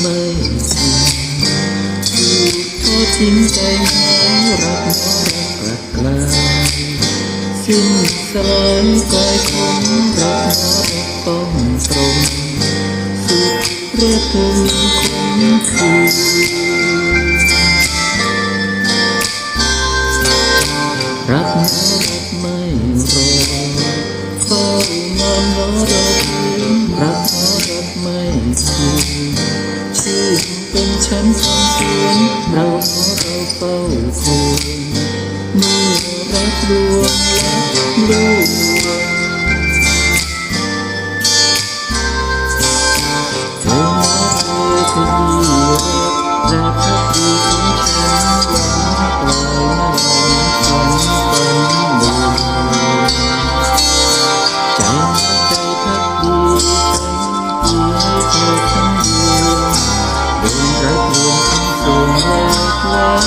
ไม่สิ้นถูกทอดทิ้งใจหายรักรักกลายสิ้นสลายกลายคนรักต้องตรงสุดระทมคมคืนรักไม่รอเฝ้านอนรอรอคืนรักไม่คืนชื่อเป็นฉันคำเตือนเราเฝ้าคอยเมื่อรักลวงและลูกเธอมาเอ่ยขยี้และพักดีของฉันยังปล่อยมาลอยฝันดูใจพักดีฉันที่ให้เธอทั้งดวงโดนรักลวงทั้งส่วนแรกแล้ว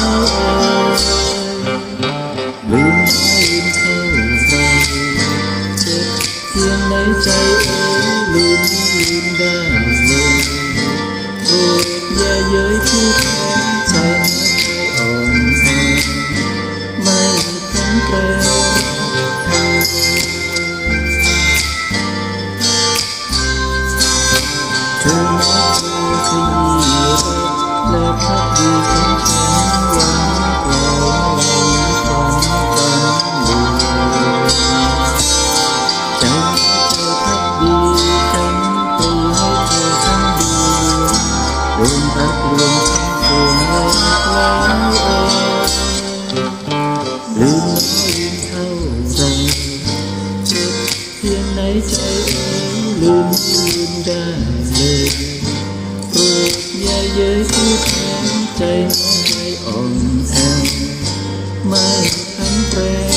ลืมเท่าไรเจ็บเพียงในใจลืมได้เลยโปรดอย่าเย้ยผู้แพ้ใจอ่อนแอไม่แข็งแกร่งเธอมาขยี้และพักดีของฉันหวังปล่อยฝันดูใจเธอพักดีฉันตีให้เธอทั้งดวงโดนรักลวงทั้งส่วนแล้วลืมเท่าไรเจ็บเพียงในใจลืมได้เลยโปรดอย่าเย้ยผู้แพ้ใจน้องใจอ่อนแอไม่แข็งแกร่ง